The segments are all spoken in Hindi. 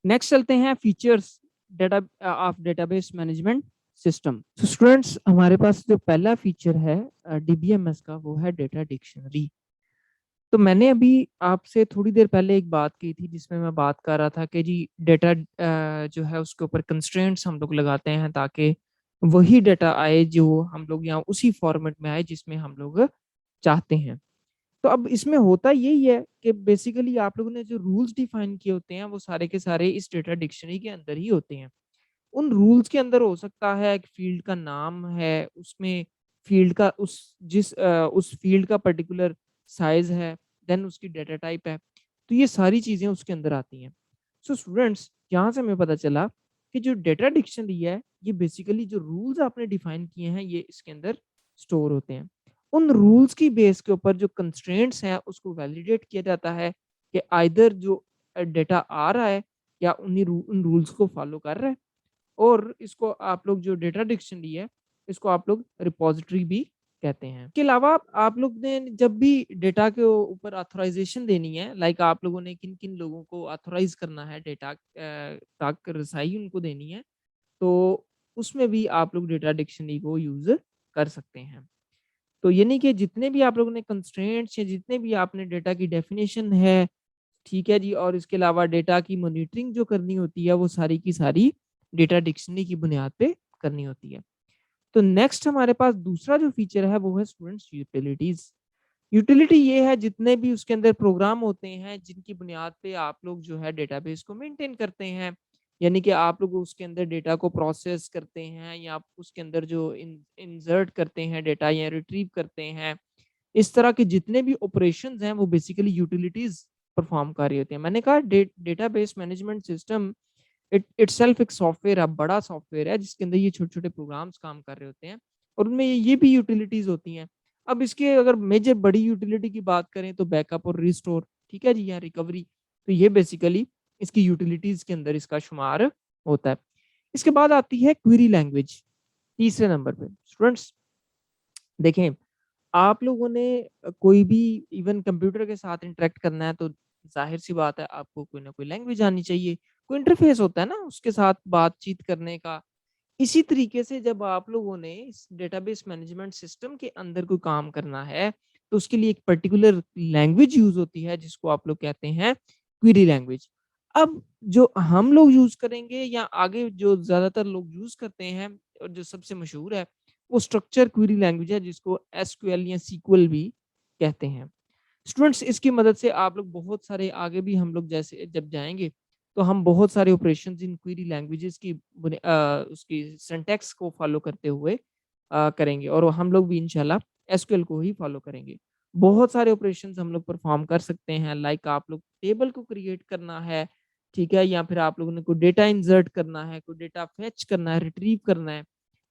नेक्स्ट चलते हैं features data of database management system. तो स्टूडेंट्स हमारे पास जो पहला फीचर है डीबीएमएस का वो है डेटा डिक्शनरी। तो मैंने अभी आपसे थोड़ी देर पहले एक बात की थी जिसमें मैं बात कर रहा था कि जी डेटा जो है उसके ऊपर कंस्ट्रेंट्स हम लोग लगाते हैं ताकि वही डेटा आए जो हम लोग यहाँ उसी फॉर्मेट में आए जिसमें हम लोग चाहते हैं। तो अब इसमें होता यही है कि बेसिकली आप लोगों ने जो रूल्स डिफाइन किए होते हैं वो सारे के सारे इस डेटा डिक्शनरी के अंदर ही होते हैं। उन रूल्स के अंदर हो सकता है एक फील्ड का नाम है, उसमें फील्ड का उस फील्ड का पर्टिकुलर साइज है, देन उसकी डेटा टाइप है। तो ये सारी चीजें उसके अंदर आती हैं। सो स्टूडेंट्स यहाँ से हमें पता चला कि जो डेटा डिक्शनरी है ये बेसिकली जो रूल्स आपने डिफाइन किए हैं ये इसके अंदर स्टोर होते हैं। उन रूल्स की बेस के ऊपर जो कंस्ट्रेंट्स हैं उसको वैलिडेट किया जाता है कि आइदर जो डेटा आ रहा है या उन रूल्स को फॉलो कर रहा है। और इसको आप लोग जो डेटा डिक्शनरी है इसको आप लोग रिपॉजिटरी भी कहते हैं। इसके अलावा आप लोग ने जब भी डेटा के ऊपर ऑथराइजेशन देनी है, लाइक आप लोगों ने किन किन लोगों को ऑथराइज करना है डेटा तक रसाई उनको देनी है, तो उसमें भी आप लोग डेटा डिक्शनरी को यूज कर सकते हैं। तो यानी कि जितने भी आप लोगों ने कंस्ट्रेंट्स या जितने भी आपने डेटा की डेफिनेशन है, ठीक है जी, और इसके अलावा डेटा की मॉनिटरिंग जो करनी होती है वो सारी की सारी डेटा डिक्शनरी की बुनियाद पे करनी होती है। तो नेक्स्ट हमारे पास दूसरा जो फीचर है वो है स्टूडेंट्स यूटिलिटीज। यूटिलिटी ये है जितने भी उसके अंदर प्रोग्राम होते हैं जिनकी बुनियाद पे आप लोग जो है डेटाबेस को मेंटेन करते हैं, यानी कि आप लोग उसके अंदर डेटा को प्रोसेस करते हैं या आप उसके अंदर जो इंसर्ट करते हैं डेटा या रिट्रीव करते हैं, इस तरह के जितने भी ऑपरेशंस हैं वो बेसिकली यूटिलिटीज परफॉर्म कर रही होती हैं। मैंने कहा डेटाबेस मैनेजमेंट सिस्टम इटसेल्फ एक सॉफ्टवेयर है, बड़ा सॉफ्टवेयर है जिसके अंदर ये छोटे छोटे प्रोग्राम्स काम कर रहे होते हैं और उनमें ये भी यूटिलिटीज होती हैं। अब इसके अगर मेजर बड़ी यूटिलिटी की बात करें तो बैकअप और रिस्टोर, ठीक है जी, या रिकवरी, तो ये बेसिकली इसकी यूटिलिटीज के अंदर इसका शुमार होता है। इसके बाद आती है क्वेरी लैंग्वेज तीसरे नंबर पे। स्टूडेंट्स देखें, आप लोगों ने कोई भी इवन कंप्यूटर के साथ इंटरेक्ट करना है तो जाहिर सी बात है आपको कोई ना कोई लैंग्वेज आनी चाहिए, कोई इंटरफेस होता है ना उसके साथ बातचीत करने का। इसी तरीके से जब आप लोगों ने इस डेटाबेस मैनेजमेंट सिस्टम के अंदर कोई काम करना है तो उसके लिए एक पर्टिकुलर लैंग्वेज यूज होती है जिसको आप लोग कहते हैं क्वेरी लैंग्वेज। अब जो हम लोग यूज करेंगे या आगे जो ज्यादातर लोग यूज करते हैं और जो सबसे मशहूर है वो स्ट्रक्चर क्वेरी लैंग्वेज है जिसको एसक्यूएल या सीक्वल भी कहते हैं। स्टूडेंट्स इसकी मदद से आप लोग बहुत सारे आगे भी हम लोग जैसे जब जाएंगे तो हम बहुत सारे ऑपरेशंस इन क्वेरी लैंग्वेजेस की उसकी सिंटैक्स को फॉलो करते हुए करेंगे और हम लोग भी इंशाल्लाह एसक्यूएल को ही फॉलो करेंगे। बहुत सारे ऑपरेशंस हम लोग परफॉर्म कर सकते हैं, लाइक आप लोग टेबल को क्रिएट करना है, ठीक है, या फिर आप लोगों ने कोई डेटा इंसर्ट करना है, कोई डेटा फेच करना है, रिट्रीव करना है,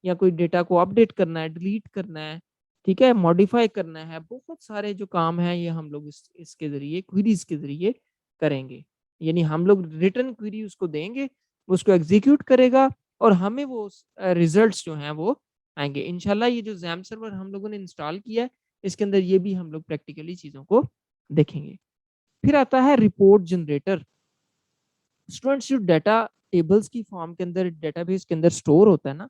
या कोई डेटा को अपडेट करना है, डिलीट करना है, ठीक है, मॉडिफाई करना है। बहुत सारे जो काम है ये हम लोग इसके जरिए क्वेरीज के जरिए करेंगे। यानी हम लोग रिटर्न क्वेरी उसको देंगे, वो उसको एग्जीक्यूट करेगा और हमें वो रिजल्ट्स जो हैं वो आएंगे इंशाल्लाह। ये जो जैम सर्वर हम लोगों ने इंस्टॉल किया है इसके अंदर ये भी हम लोग प्रैक्टिकली चीज़ों को देखेंगे। फिर आता है रिपोर्ट जनरेटर। स्टूडेंट्स जो डाटा टेबल्स की फॉर्म के अंदर डेटाबेस के अंदर स्टोर होता है ना,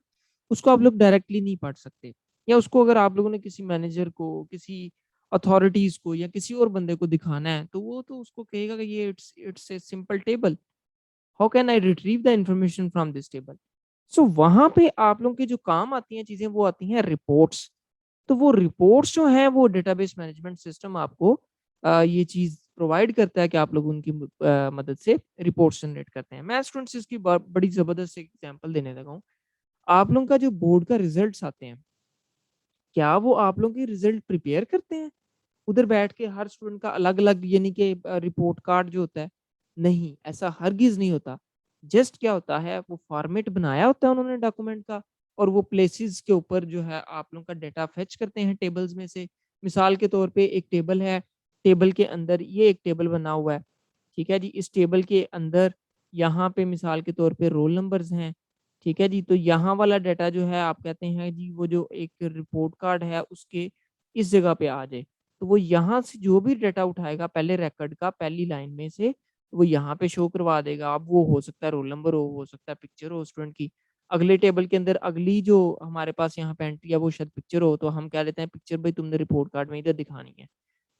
उसको आप लोग डायरेक्टली नहीं पढ़ सकते, या उसको अगर आप लोगों ने किसी मैनेजर को, किसी अथॉरिटीज को या किसी और बंदे को दिखाना है तो वो तो उसको कहेगा कि ये it's a simple table, how can I retrieve the information from this table. So वहां पे आप लोगों के जो काम आती हैं चीजें वो आती हैं रिपोर्ट्स। तो वो रिपोर्ट्स जो हैं वो डेटाबेस मैनेजमेंट सिस्टम आपको ये चीज प्रोवाइड करता है कि आप लोग उनकी मदद से रिपोर्ट्स जनरेट करते हैं। मैं स्टूडेंट्स इसकी बड़ी जबरदस्त एग्जांपल देने लगा हूँ। आप लोगों का जो बोर्ड का रिजल्ट्स आते हैं, क्या वो आप लोगों के रिजल्ट प्रिपेयर करते हैं उधर बैठ के हर स्टूडेंट का अलग अलग, यानी कि रिपोर्ट कार्ड जो होता है? नहीं, ऐसा हरगिज नहीं होता। जस्ट क्या होता है वो फॉर्मेट बनाया होता है उन्होंने डॉक्यूमेंट का और वो प्लेसेस के ऊपर जो है आप लोगों का डेटा फेच करते हैं टेबल्स में से। मिसाल के तौर पे एक टेबल है, टेबल के अंदर ये एक टेबल बना हुआ है, ठीक है जी, इस टेबल के अंदर यहाँ पे मिसाल के तौर पे रोल नंबर्स हैं, ठीक है जी, तो यहाँ वाला डाटा जो है आप कहते हैं जी वो जो एक रिपोर्ट कार्ड है उसके इस जगह पे आ जाए। तो वो यहाँ से जो भी डाटा उठाएगा पहले रिकॉर्ड का पहली लाइन में से वो यहाँ पे शो करवा देगा। अब वो हो सकता है रोल नंबर हो सकता है पिक्चर हो स्टूडेंट की। अगले टेबल के अंदर अगली जो हमारे पास यहाँ पे एंट्री है वो शायद पिक्चर हो, तो हम कह लेते हैं पिक्चर भाई तुमने रिपोर्ट कार्ड में इधर दिखानी है,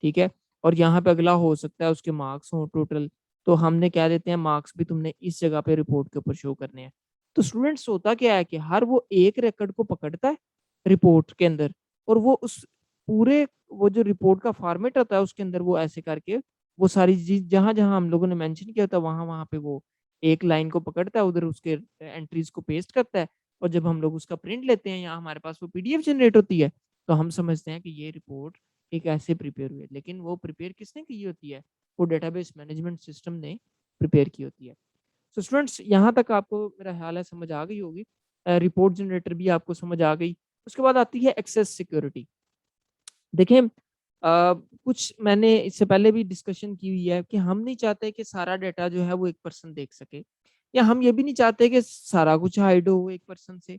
ठीक है। और यहाँ पे अगला हो सकता है उसके मार्क्स हो टोटल, तो हमने कह देते हैं मार्क्स भी तुमने इस जगह पे रिपोर्ट के ऊपर शो करने हैं। तो स्टूडेंट्स होता क्या है कि हर वो एक रिकॉर्ड को पकड़ता है रिपोर्ट के अंदर, और वो उस पूरे वो जो रिपोर्ट का फॉर्मेट होता है उसके अंदर वो ऐसे करके वो सारी चीज जहां जहां हम लोगों ने मेंशन किया था वहां वहां पे वो एक लाइन को पकड़ता है, उधर उसके एंट्रीज को पेस्ट करता है। और जब हम लोग उसका प्रिंट लेते हैं या हमारे पास वो पीडीएफ जनरेट होती है, तो हम समझते हैं कि ये रिपोर्ट एक ऐसे प्रिपेयर हुई है, लेकिन वो प्रिपेयर किसने की होती है? वो डेटाबेस मैनेजमेंट सिस्टम ने प्रिपेयर की होती है। तो स्टूडेंट्स यहाँ तक आपको मेरा ख्याल है समझ आ गई होगी। रिपोर्ट जनरेटर भी आपको समझ आ गई। उसके बाद आती है एक्सेस सिक्योरिटी। देखिए कुछ मैंने इससे पहले भी डिस्कशन की हुई है कि हम नहीं चाहते कि सारा डाटा जो है वो एक पर्सन देख सके, या हम ये भी नहीं चाहते कि सारा कुछ हाइड हो एक पर्सन से।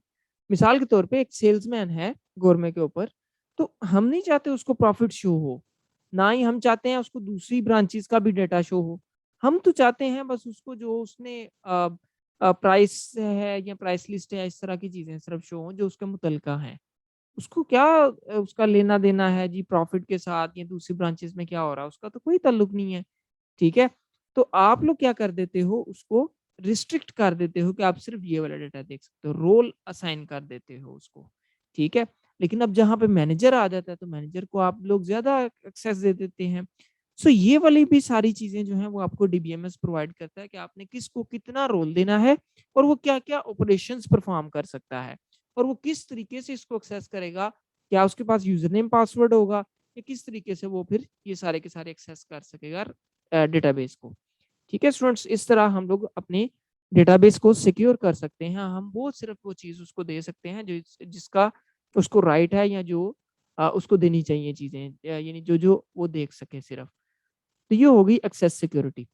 मिसाल के तौर पे एक सेल्समैन है गवर्नमेंट के ऊपर, तो हम नहीं चाहते उसको प्रॉफिट शो हो, ना ही हम चाहते हैं उसको दूसरी ब्रांचेस का भी डाटा शो हो। हम तो चाहते हैं बस उसको जो उसने प्राइस है या प्राइस लिस्ट है इस तरह की चीजें सिर्फ शो हो जो उसके मुतलका है। उसको क्या उसका लेना-देना है जी प्रॉफ़िट के साथ या दूसरी ब्रांचेज़ में क्या हो रहा है, उसका तो कोई ताल्लुक नहीं है, ठीक है? तो आप लोग क्या कर देते हो, उसको रिस्ट्रिक्ट कर देते हो कि आप सिर्फ़ ये वाला डाटा देख सकते हो, रोल असाइन कर देते हो उसको, ठीक है? लेकिन अब जहाँ पे मैनेजर आ जाता है, तो मैनेजर को आप लोग ज़्यादा एक्सेस दे देते हैं। सो ये वाली भी सारी चीज़ें जो हैं, वो आपको डीबीएमएस प्रोवाइड करता है कि आपने किसको कितना रोल देना है और वो क्या-क्या ऑपरेशंस परफ़ॉर्म कर सकता है। और वो किस तरीके से इसको एक्सेस करेगा, क्या उसके पास यूज़र नेम पासवर्ड होगा या किस तरीके से वो फिर ये सारे के सारे एक्सेस कर सकेगा डेटाबेस को। ठीक है स्टूडेंट्स, इस तरह हम लोग अपने डेटाबेस को सिक्योर कर सकते हैं। हम वो सिर्फ़ वो चीज़ उसको दे सकते हैं जो जिसका उसको राइट है या जो उसको देनी चाहिए चीज़ें यानी जो-जो वो देख सके सिर्फ़। तो ये हो गई access security.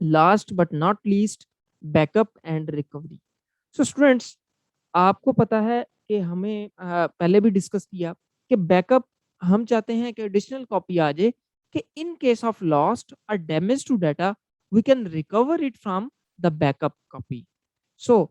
Last but not least, backup and recovery. So students आपको पता है कि हमें पहले भी डिस्कस किया कि बैकअप हम चाहते हैं कि एडिशनल कॉपी आ जाए कि इन केस ऑफ लॉस्ट और damage to data we can recover it from the backup copy. So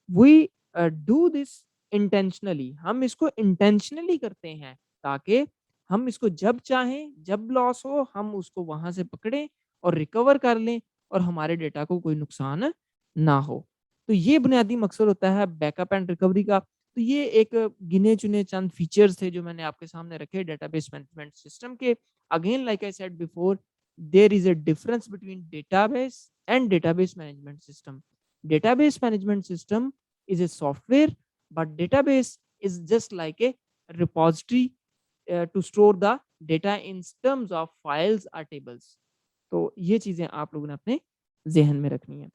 we do this intentionally, हम इसको इंटेंशनली करते हैं ताकि हम इसको जब चाहें जब लॉस हो हम उसको वहां से पकड़ें और रिकवर कर लें और हमारे डेटा को कोई नुकसान ना हो। तो ये बुनियादी मकसद होता है बैकअप एंड रिकवरी का। तो ये एक गिने-चुने चंद फीचर्स थे जो मैंने आपके सामने रखे डेटाबेस मैनेजमेंट सिस्टम के। Again like I said before, there is a difference between database and database management system. Database management system is a software, but database is just like a repository to store the data in terms of files or tables. तो ये चीजें आप लोगों ने अपने ज़हन में रखनी है।